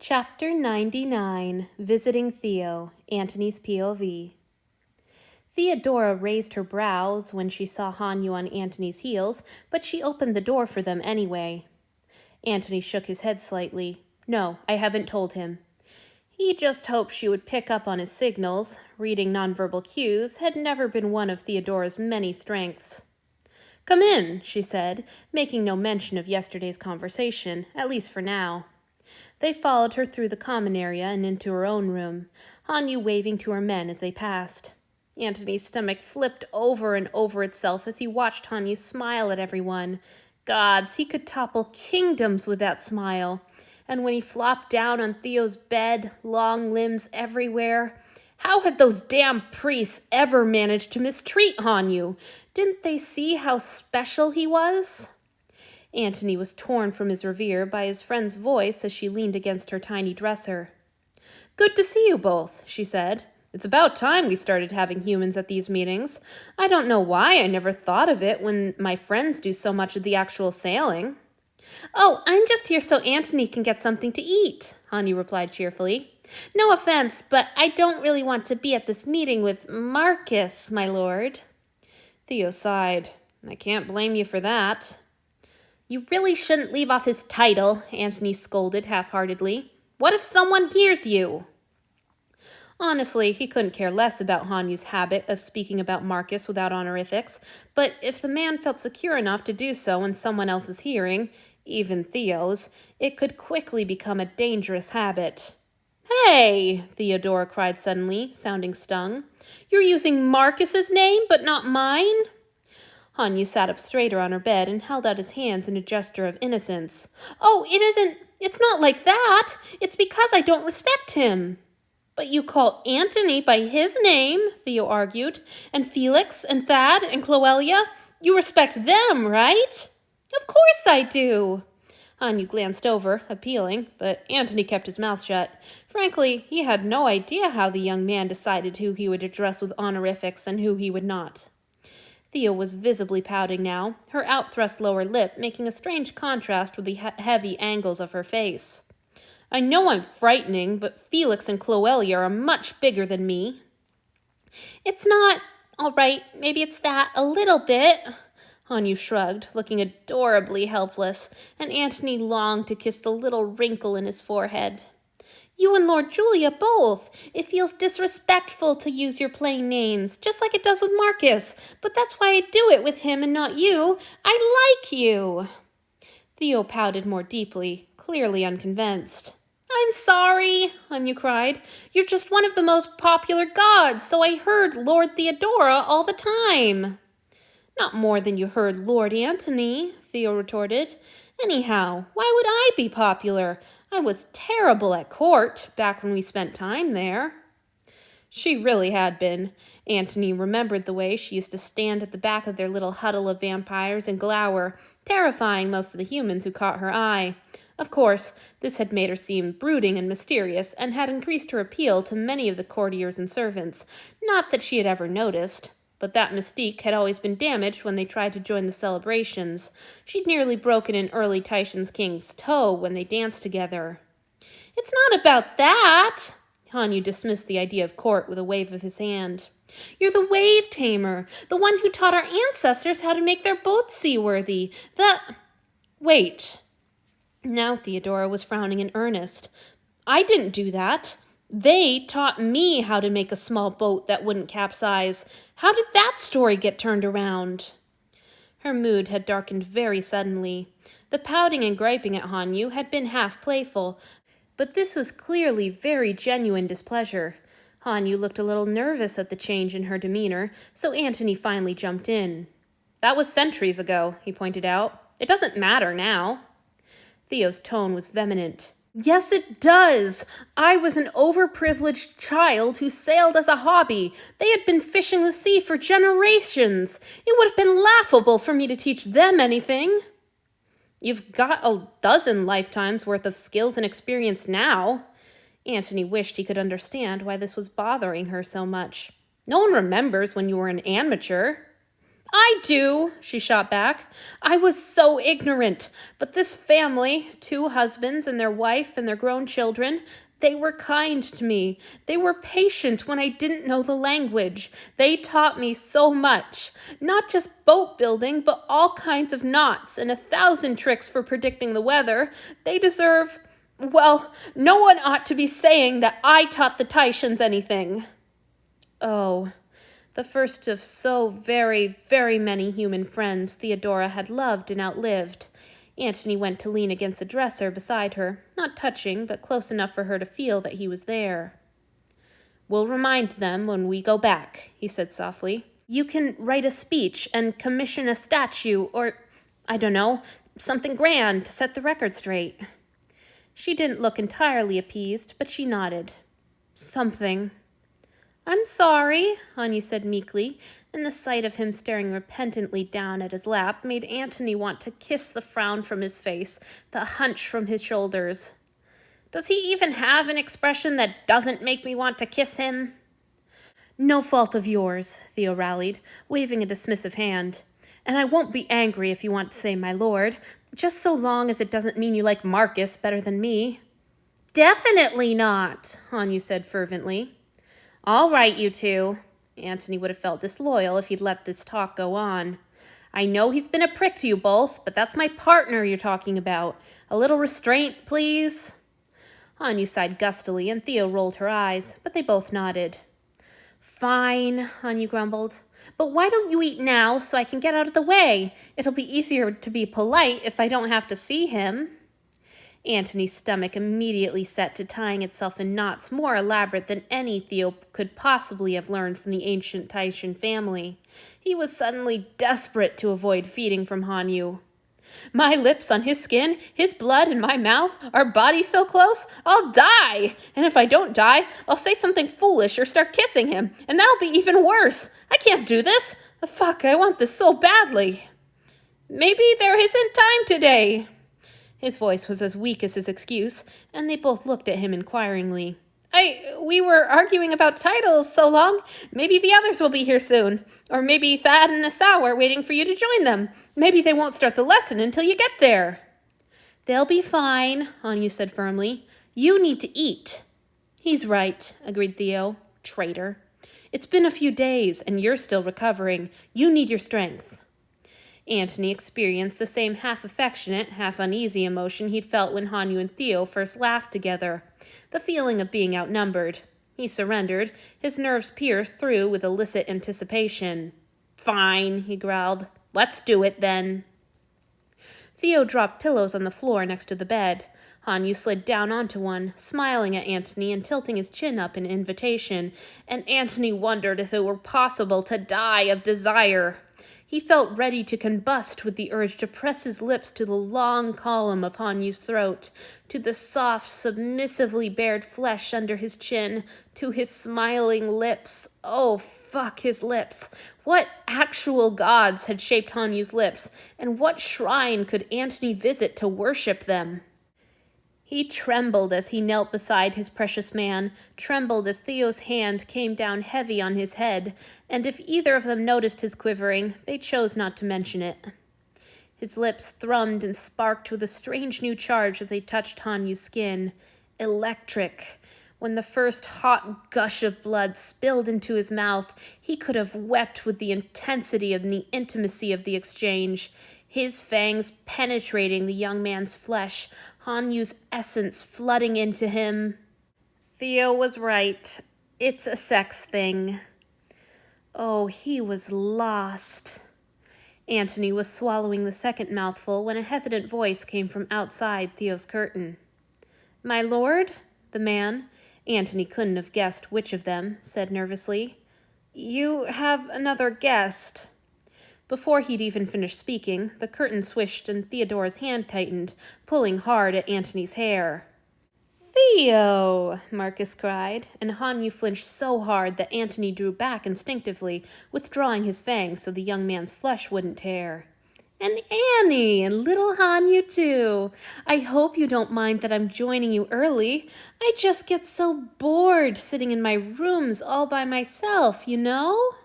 Chapter 99, Visiting Theo, Antony's POV. Theodora raised her brows when she saw Hanyu on Antony's heels, but she opened the door for them anyway. Antony shook his head slightly. No, I haven't told him. He just hoped she would pick up on his signals. Reading nonverbal cues had never been one of Theodora's many strengths. Come in, she said, making no mention of yesterday's conversation, at least for now. They followed her through the common area and into her own room, Hanyu waving to her men as they passed. Antony's stomach flipped over and over itself as he watched Hanyu smile at everyone. Gods, he could topple kingdoms with that smile. And when he flopped down on Theo's bed, long limbs everywhere, how had those damn priests ever managed to mistreat Hanyu? Didn't they see how special he was? Antony was torn from his revere by his friend's voice as she leaned against her tiny dresser. Good to see you both, she said. It's about time we started having humans at these meetings. I don't know why I never thought of it when my friends do so much of the actual sailing. Oh, I'm just here so Antony can get something to eat, Hanyu replied cheerfully. No offense, but I don't really want to be at this meeting with Marcus, my lord. Theo sighed. I can't blame you for that. You really shouldn't leave off his title, Antony scolded half-heartedly. What if someone hears you? Honestly, he couldn't care less about Hanyu's habit of speaking about Marcus without honorifics, but if the man felt secure enough to do so in someone else's hearing, even Theo's, it could quickly become a dangerous habit. Hey, Theodora cried suddenly, sounding stung. You're using Marcus's name, but not mine? Hanyu sat up straighter on her bed and held out his hands in a gesture of innocence. Oh, it's not like that. It's because I don't respect him. But you call Antony by his name, Theo argued, and Felix and Thad and Cloelia. You respect them, right? Of course I do. Hanyu glanced over, appealing, but Antony kept his mouth shut. Frankly, he had no idea how the young man decided who he would address with honorifics and who he would not. Theo was visibly pouting now, her outthrust lower lip making a strange contrast with the heavy angles of her face. I know I'm frightening, but Felix and Cloelia are much bigger than me. It's not. All right, maybe it's that a little bit. Hanyu shrugged, looking adorably helpless, and Antony longed to kiss the little wrinkle in his forehead. You and Lord Julia both. It feels disrespectful to use your plain names, just like it does with Marcus. But that's why I do it with him and not you. I like you. Theo pouted more deeply, clearly unconvinced. I'm sorry, Hanyu cried. You're just one of the most popular gods, so I heard Lord Theodora all the time. Not more than you heard Lord Antony, Theo retorted. Anyhow, why would I be popular? I was terrible at court, back when we spent time there. She really had been. Antony remembered the way she used to stand at the back of their little huddle of vampires and glower, terrifying most of the humans who caught her eye. Of course, this had made her seem brooding and mysterious, and had increased her appeal to many of the courtiers and servants. Not that she had ever noticed. But that mystique had always been damaged when they tried to join the celebrations. She'd nearly broken an early Taishan king's toe when they danced together. It's not about that. Hanyu dismissed the idea of court with a wave of his hand. You're the wave tamer, the one who taught our ancestors how to make their boats seaworthy. Wait. Now Theodora was frowning in earnest. I didn't do that. They taught me how to make a small boat that wouldn't capsize. How did that story get turned around? Her mood had darkened very suddenly. The pouting and griping at Hanyu had been half playful, but this was clearly very genuine displeasure. Hanyu looked a little nervous at the change in her demeanor, so Antony finally jumped in. That was centuries ago, he pointed out. It doesn't matter now. Theo's tone was vehement. Yes, it does. I was an overprivileged child who sailed as a hobby. They had been fishing the sea for generations. It would have been laughable for me to teach them anything. You've got a dozen lifetimes worth of skills and experience now. Antony wished he could understand why this was bothering her so much. No one remembers when you were an amateur. I do, she shot back. I was so ignorant. But this family, 2 husbands and their wife and their grown children, they were kind to me. They were patient when I didn't know the language. They taught me so much. Not just boat building, but all kinds of knots and 1,000 tricks for predicting the weather. They deserve... Well, no one ought to be saying that I taught the Taishans anything. Oh... The first of so very, very many human friends Theodora had loved and outlived. Antony went to lean against the dresser beside her, not touching, but close enough for her to feel that he was there. We'll remind them when we go back, he said softly. You can write a speech and commission a statue or, I don't know, something grand to set the record straight. She didn't look entirely appeased, but she nodded. Something. I'm sorry, Hanyu said meekly, and the sight of him staring repentantly down at his lap made Antony want to kiss the frown from his face, the hunch from his shoulders. Does he even have an expression that doesn't make me want to kiss him? No fault of yours, Theo rallied, waving a dismissive hand. And I won't be angry if you want to say my lord, just so long as it doesn't mean you like Marcus better than me. Definitely not, Hanyu said fervently. All right, you two. Antony would have felt disloyal if he'd let this talk go on. I know he's been a prick to you both, but that's my partner you're talking about. A little restraint, please. Hanyu sighed gustily, and Theo rolled her eyes, but they both nodded. Fine, Hanyu grumbled. But why don't you eat now so I can get out of the way? It'll be easier to be polite if I don't have to see him. Antony's stomach immediately set to tying itself in knots more elaborate than any Theo could possibly have learned from the ancient Taishan family. He was suddenly desperate to avoid feeding from Hanyu. My lips on his skin, his blood in my mouth, our bodies so close, I'll die! And if I don't die, I'll say something foolish or start kissing him, and that'll be even worse. I can't do this. Fuck, I want this so badly. Maybe there isn't time today. His voice was as weak as his excuse, and they both looked at him inquiringly. We were arguing about titles so long. Maybe the others will be here soon. Or maybe Thad and Asao are waiting for you to join them. Maybe they won't start the lesson until you get there. They'll be fine, Hanyu said firmly. You need to eat. He's right, agreed Theo. Traitor. It's been a few days, and you're still recovering. You need your strength. Antony experienced the same half-affectionate, half-uneasy emotion he'd felt when Hanyu and Theo first laughed together. The feeling of being outnumbered. He surrendered, his nerves pierced through with illicit anticipation. Fine, he growled. Let's do it, then. Theo dropped pillows on the floor next to the bed. Hanyu slid down onto one, smiling at Antony and tilting his chin up in invitation, and Antony wondered if it were possible to die of desire. He felt ready to combust with the urge to press his lips to the long column of Hanyu's throat, to the soft, submissively bared flesh under his chin, to his smiling lips. Oh, fuck his lips. What actual gods had shaped Hanyu's lips, and what shrine could Antony visit to worship them? He trembled as he knelt beside his precious man, trembled as Theo's hand came down heavy on his head, and if either of them noticed his quivering, they chose not to mention it. His lips thrummed and sparked with a strange new charge as they touched Hanyu's skin. Electric. When the first hot gush of blood spilled into his mouth, he could have wept with the intensity and the intimacy of the exchange. His fangs penetrating the young man's flesh, Hanyu's essence flooding into him. Theo was right. It's a sex thing. Oh, he was lost. Antony was swallowing the second mouthful when a hesitant voice came from outside Theo's curtain. My lord? The man, Antony couldn't have guessed which of them, said nervously. You have another guest. Before he'd even finished speaking, the curtain swished and Theodora's hand tightened, pulling hard at Antony's hair. Theo! Marcus cried, and Hanyu flinched so hard that Antony drew back instinctively, withdrawing his fangs so the young man's flesh wouldn't tear. And Annie, and little Hanyu too. I hope you don't mind that I'm joining you early. I just get so bored sitting in my rooms all by myself, you know?